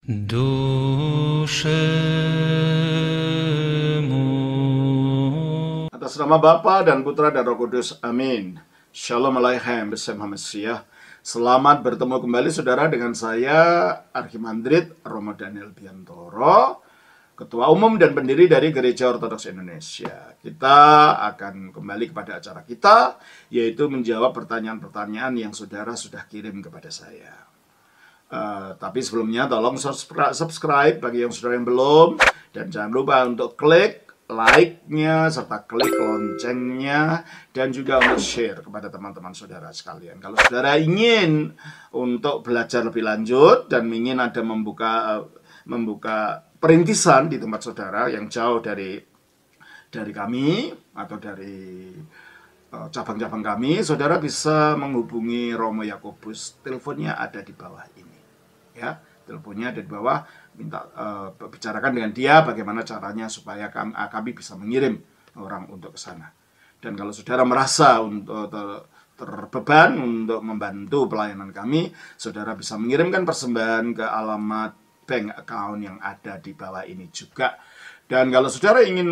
Dushemu. Atas nama Bapa dan Putra dan Roh Kudus, amin. Shalom Aleichem bersama Mesiah. Selamat bertemu kembali saudara dengan saya Archimandrit Romo Daniel Biantoro, Ketua Umum dan pendiri dari Gereja Ortodoks Indonesia. Kita akan kembali kepada acara kita, yaitu menjawab pertanyaan-pertanyaan yang saudara sudah kirim kepada saya. Tapi sebelumnya tolong subscribe bagi yang saudara yang belum, dan jangan lupa untuk klik like-nya serta klik loncengnya, dan juga untuk share kepada teman-teman saudara sekalian. Kalau saudara ingin untuk belajar lebih lanjut dan ingin ada membuka perintisan di tempat saudara yang jauh dari kami atau dari cabang-cabang kami, saudara bisa menghubungi Romo Yakobus. Teleponnya ada di bawah ini. Ya, teleponnya ada di bawah. Minta bicarakan dengan dia bagaimana caranya supaya kami bisa mengirim orang untuk ke sana. Dan kalau saudara merasa untuk terbeban untuk membantu pelayanan kami, saudara bisa mengirimkan persembahan ke alamat bank account yang ada di bawah ini juga. Dan kalau saudara ingin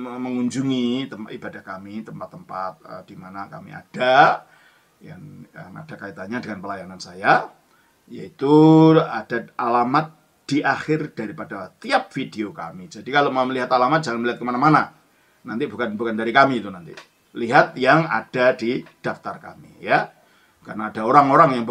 mengunjungi tempat ibadah kami, tempat-tempat di mana kami ada, yang ada kaitannya dengan pelayanan saya, yaitu ada alamat di akhir daripada tiap video kami. Jadi kalau mau melihat alamat, jangan melihat kemana-mana. Nanti bukan dari kami itu nanti. Lihat yang ada di daftar kami, ya. Karena ada orang-orang yang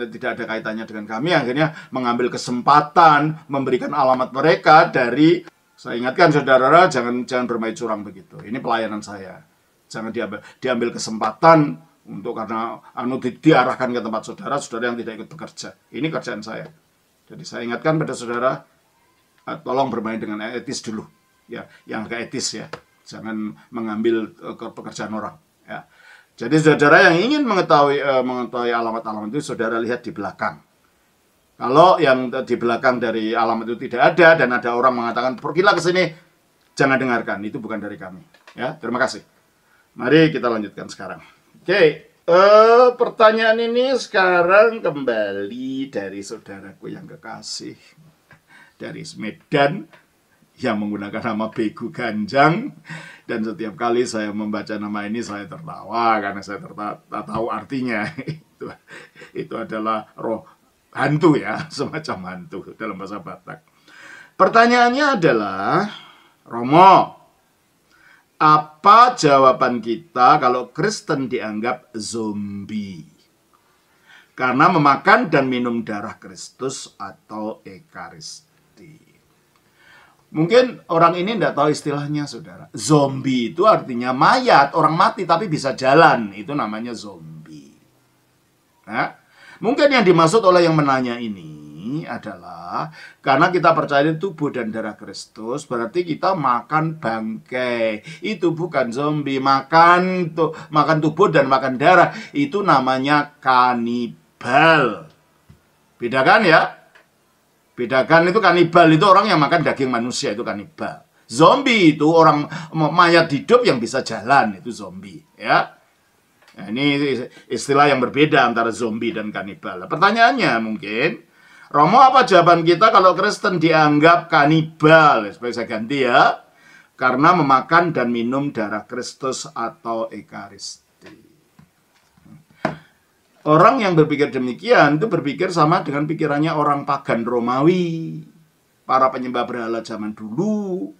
tidak ada kaitannya dengan kami, akhirnya mengambil kesempatan memberikan alamat mereka dari. Saya ingatkan saudara, jangan bermain curang begitu. Ini pelayanan saya. Jangan diambil kesempatan untuk karena diarahkan ke tempat saudara yang tidak ikut bekerja. Ini kerjaan saya. Jadi saya ingatkan pada saudara, tolong bermain dengan etis dulu, ya, yang agak etis ya. Jangan mengambil pekerjaan orang. Ya. Jadi saudara yang ingin mengetahui alamat-alamat itu, saudara lihat di belakang. Kalau yang di belakang dari alamat itu tidak ada dan ada orang mengatakan pergilah ke sini, jangan dengarkan, itu bukan dari kami. Ya, terima kasih. Mari kita lanjutkan sekarang. Oke, pertanyaan ini sekarang kembali dari saudaraku yang kekasih dari Medan yang menggunakan nama Begu Ganjang, dan setiap kali saya membaca nama ini saya tertawa karena saya tahu artinya. Itu adalah roh hantu ya, semacam hantu dalam bahasa Batak. Pertanyaannya adalah, Romo, apa jawaban kita kalau Kristen dianggap zombie karena memakan dan minum darah Kristus atau Ekaristi? Mungkin orang ini tidak tahu istilahnya, saudara. Zombie itu artinya mayat, orang mati tapi bisa jalan. Itu namanya zombie. Nah, mungkin yang dimaksud oleh yang menanya ini adalah karena kita percaya tubuh dan darah Kristus, berarti kita makan bangkai. Itu bukan zombie. Makan tubuh dan makan darah itu namanya kanibal. Bedakan ya. Bedakan, itu kanibal itu orang yang makan daging manusia, itu kanibal. Zombie itu orang mayat hidup yang bisa jalan, itu zombie ya. Nah, ini istilah yang berbeda antara zombie dan kanibal. Pertanyaannya mungkin, Romo, apa jawaban kita kalau Kristen dianggap kanibal? Supaya saya ganti ya. Karena memakan dan minum darah Kristus atau Ekaristi. Orang yang berpikir demikian itu berpikir sama dengan pikirannya orang pagan Romawi, para penyembah berhala zaman dulu,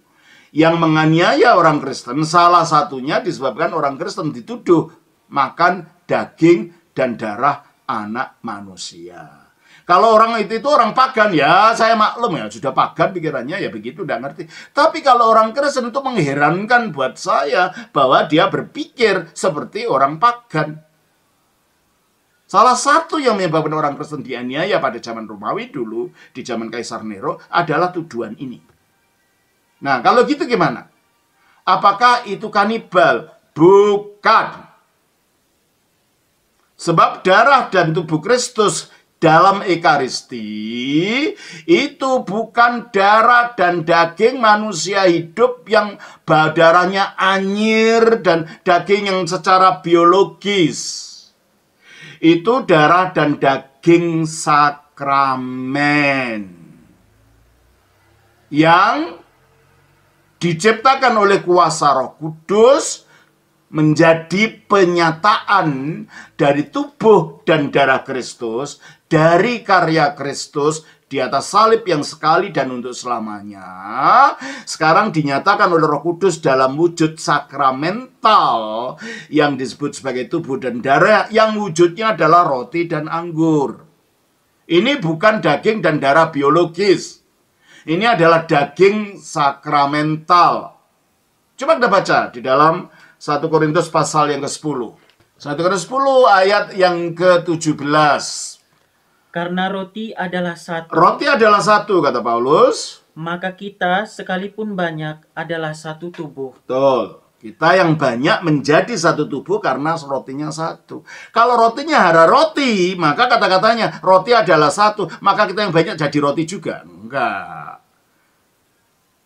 yang menganiaya orang Kristen. Salah satunya disebabkan orang Kristen dituduh makan daging dan darah anak manusia. Kalau orang itu orang pagan, ya saya maklum ya, sudah pagan pikirannya ya begitu, udah ngerti. Tapi kalau orang Kristen itu mengherankan buat saya bahwa dia berpikir seperti orang pagan. Salah satu yang menyebabkan orang Kristen dianiaya pada zaman Romawi dulu, di zaman Kaisar Nero, adalah tuduhan ini. Nah, kalau gitu gimana? Apakah itu kanibal? Bukan. Sebab darah dan tubuh Kristus dalam Ekaristi itu bukan darah dan daging manusia hidup yang darahnya anyir dan daging yang secara biologis. Itu darah dan daging sakramen. yang diciptakan oleh kuasa Roh Kudus menjadi penyataan dari tubuh dan darah Kristus, dari karya Kristus di atas salib yang sekali dan untuk selamanya, sekarang dinyatakan oleh Roh Kudus dalam wujud sakramental yang disebut sebagai tubuh dan darah, yang wujudnya adalah roti dan anggur. Ini bukan daging dan darah biologis. Ini adalah daging sakramental. Coba kita baca di dalam 1 Korintus pasal yang ke-10. 1 Korintus 10 ayat yang ke-17. Karena roti adalah satu. Roti adalah satu, kata Paulus. Maka kita sekalipun banyak adalah satu tubuh. Betul. Kita yang banyak menjadi satu tubuh karena rotinya satu. Kalau rotinya hara roti, maka kata-katanya roti adalah satu. Maka kita yang banyak jadi roti juga. Enggak.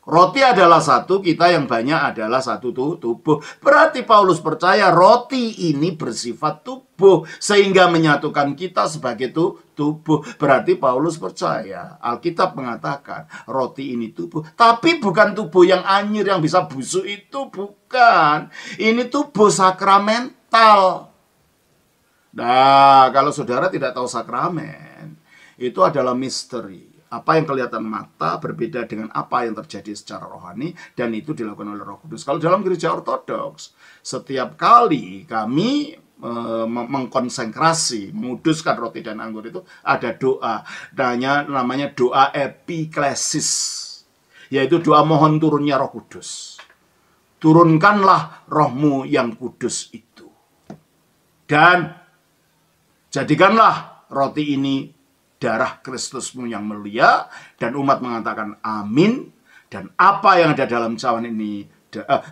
Roti adalah satu, kita yang banyak adalah satu tubuh. Berarti Paulus percaya roti ini bersifat tubuh, sehingga menyatukan kita sebagai tubuh. Berarti Paulus percaya, Alkitab mengatakan roti ini tubuh. Tapi bukan tubuh yang anyir yang bisa busuk itu, bukan. Ini tubuh sakramental. Nah, kalau saudara tidak tahu sakramen, itu adalah misteri. Apa yang kelihatan mata berbeda dengan apa yang terjadi secara rohani, dan itu dilakukan oleh Roh Kudus. Kalau dalam gereja ortodoks, setiap kali kami mengkonsekrasi, menguduskan roti dan anggur itu, ada doa. Namanya doa epiklesis, yaitu doa mohon turunnya Roh Kudus. Turunkanlah rohmu yang kudus itu, dan jadikanlah roti ini darah Kristusmu yang mulia, dan umat mengatakan amin. Dan apa yang ada dalam cawan ini,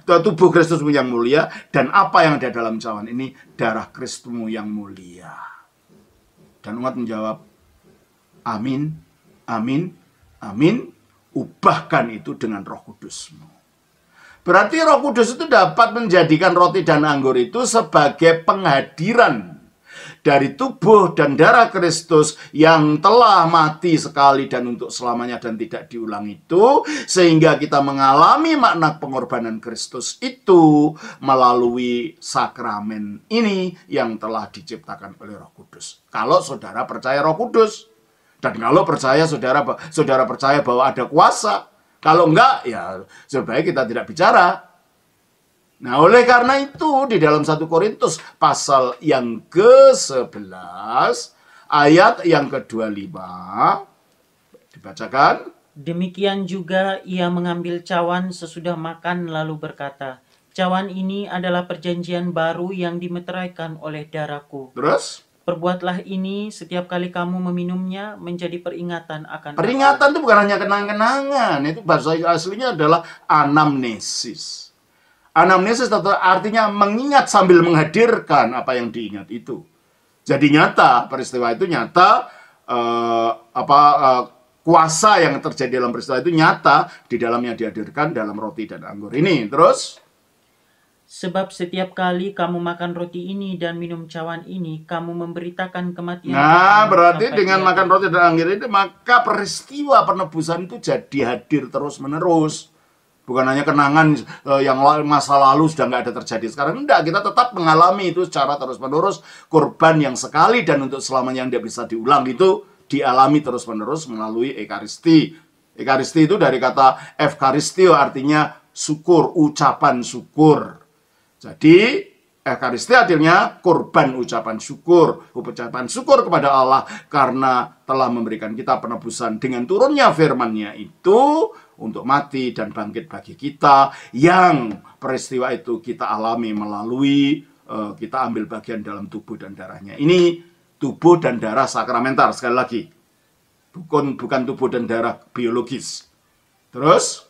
tubuh Kristusmu yang mulia, dan apa yang ada dalam cawan ini, darah Kristusmu yang mulia. Dan umat menjawab amin, amin, amin. Ubahkan itu dengan Roh Kudusmu. Berarti Roh Kudus itu dapat menjadikan roti dan anggur itu sebagai penghadiran dari tubuh dan darah Kristus yang telah mati sekali dan untuk selamanya dan tidak diulang itu, sehingga kita mengalami makna pengorbanan Kristus itu melalui sakramen ini yang telah diciptakan oleh Roh Kudus. Kalau saudara percaya Roh Kudus, dan kalau percaya saudara percaya bahwa ada kuasa. Kalau enggak, ya sebaiknya kita tidak bicara. Nah, oleh karena itu di dalam 1 Korintus pasal yang ke-11 ayat yang ke-25 dibacakan. Demikian juga ia mengambil cawan sesudah makan lalu berkata, cawan ini adalah perjanjian baru yang dimeteraikan oleh darahku. Terus? Perbuatlah ini setiap kali kamu meminumnya menjadi peringatan akan Peringatan itu bukan hanya kenang-kenangan, itu bahasa aslinya adalah anamnesis. Anamnesis artinya mengingat sambil menghadirkan apa yang diingat itu. Jadi nyata, peristiwa itu nyata, kuasa yang terjadi dalam peristiwa itu nyata, di dalamnya dihadirkan dalam roti dan anggur ini. Terus? Sebab setiap kali kamu makan roti ini dan minum cawan ini, kamu memberitakan kematian. Nah, berarti dengan makan roti dan anggur ini, maka peristiwa penebusan itu jadi hadir terus-menerus. Bukan hanya kenangan yang masa lalu sudah nggak ada terjadi sekarang. Enggak, kita tetap mengalami itu secara terus-menerus. Korban yang sekali dan untuk selamanya yang tidak bisa diulang itu dialami terus-menerus melalui Ekaristi. Ekaristi itu dari kata Evkaristio, artinya syukur, ucapan syukur. Jadi Ekaristi artinya korban ucapan syukur kepada Allah karena telah memberikan kita penebusan dengan turunnya firman-Nya itu untuk mati dan bangkit bagi kita, yang peristiwa itu kita alami melalui kita ambil bagian dalam tubuh dan darahnya. Ini tubuh dan darah sakramental, sekali lagi. Bukan tubuh dan darah biologis. Terus?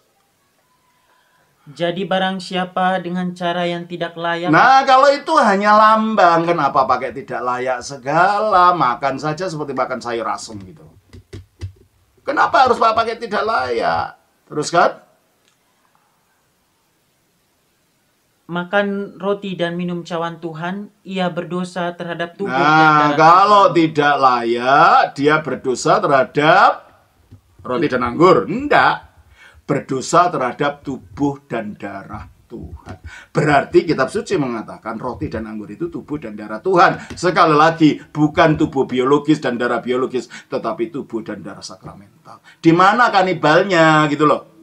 Jadi barang siapa dengan cara yang tidak layak. Nah, kalau itu hanya lambang, kenapa pakai tidak layak segala? Makan saja seperti makan sayur asem gitu. Kenapa harus pakai tidak layak? Terus kan? Makan roti dan minum cawan Tuhan, ia berdosa terhadap tubuh dan Nah, darah kalau Tuhan. tidak layak, dia berdosa terhadap roti dan anggur. Enggak. berdosa terhadap tubuh dan darah Tuhan. Berarti kitab suci mengatakan roti dan anggur itu tubuh dan darah Tuhan. Sekali lagi, bukan tubuh biologis dan darah biologis, tetapi tubuh dan darah sakramental. Di mana kanibalnya gitu loh.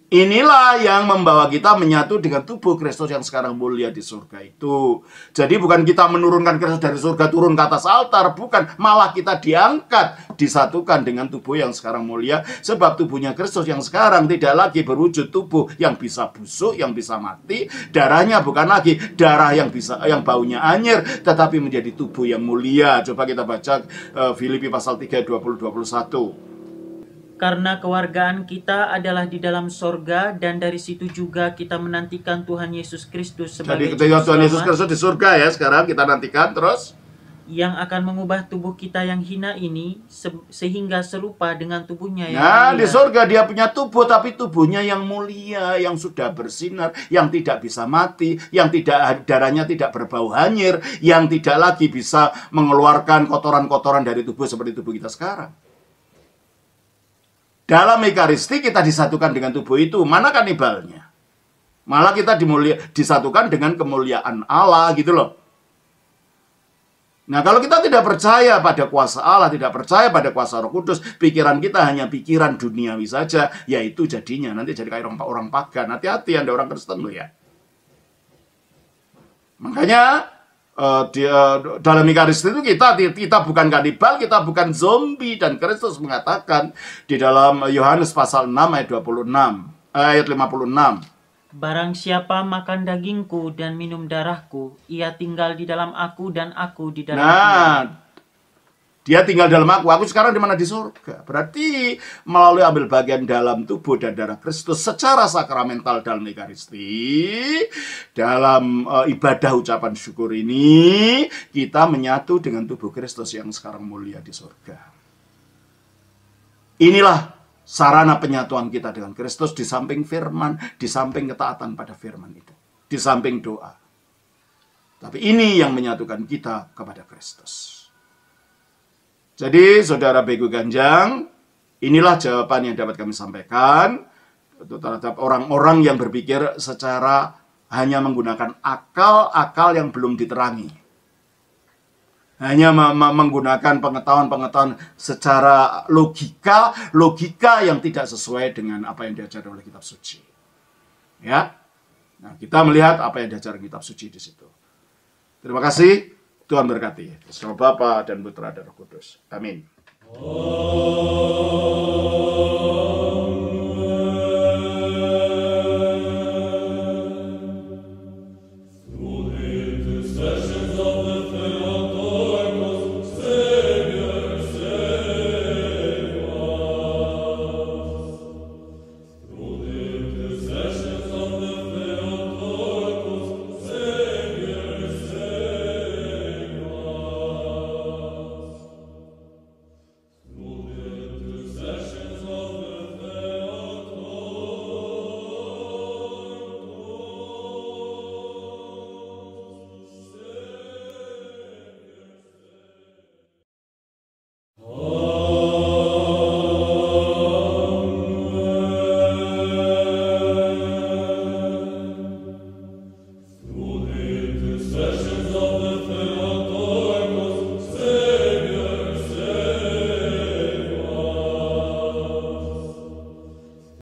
Inilah yang membawa kita menyatu dengan tubuh Kristus yang sekarang mulia di surga itu. Jadi bukan kita menurunkan Kristus dari surga turun ke atas altar, bukan. Malah kita diangkat, disatukan dengan tubuh yang sekarang mulia. Sebab tubuhnya Kristus yang sekarang tidak lagi berwujud tubuh yang bisa busuk, yang bisa mati. Darahnya bukan lagi darah yang baunya anyir, tetapi menjadi tubuh yang mulia. Coba kita baca Filipi pasal 3, 20-21. Karena kewargaan kita adalah di dalam sorga, dan dari situ juga kita menantikan Tuhan Yesus Kristus sebagai Jadi ketika Tuhan Yesus Kristus di surga ya, sekarang kita nantikan terus. Yang akan mengubah tubuh kita yang hina ini sehingga serupa dengan tubuhnya yang Nah, mulia. di surga dia punya tubuh, tapi tubuhnya yang mulia, yang sudah bersinar, yang tidak bisa mati, yang tidak darahnya tidak berbau hanyir, yang tidak lagi bisa mengeluarkan kotoran-kotoran dari tubuh seperti tubuh kita sekarang. Dalam Ekaristi kita disatukan dengan tubuh itu. Mana kanibalnya? Malah kita disatukan dengan kemuliaan Allah gitu loh. Nah, kalau kita tidak percaya pada kuasa Allah, tidak percaya pada kuasa Roh Kudus, pikiran kita hanya pikiran duniawi saja, yaitu jadinya nanti jadi kayak orang pagan. Hati-hati Anda orang Kristen loh ya. Makanya dalam Ekaristi itu kita bukan kanibal, kita bukan zombie, dan Kristus mengatakan di dalam Yohanes pasal 6 ayat 56. Barang siapa makan dagingku dan minum darahku, ia tinggal di dalam aku dan aku di dalam dia. Dia tinggal dalam aku sekarang di mana? Di surga. Berarti melalui ambil bagian dalam tubuh dan darah Kristus secara sakramental dalam Ekaristi, dalam ibadah ucapan syukur ini, kita menyatu dengan tubuh Kristus yang sekarang mulia di surga. Inilah sarana penyatuan kita dengan Kristus, di samping firman, di samping ketaatan pada firman itu, di samping doa. Tapi ini yang menyatukan kita kepada Kristus. Jadi, Saudara Bego Ganjang, inilah jawaban yang dapat kami sampaikan terhadap orang-orang yang berpikir secara hanya menggunakan akal yang belum diterangi. Hanya menggunakan pengetahuan-pengetahuan secara logika yang tidak sesuai dengan apa yang diajarkan oleh kitab suci. Ya. Nah, kita melihat apa yang diajarkan kitab suci di situ. Terima kasih. Tuhan berkati. Sama Bapa dan Putra dan Roh Kudus. Amin.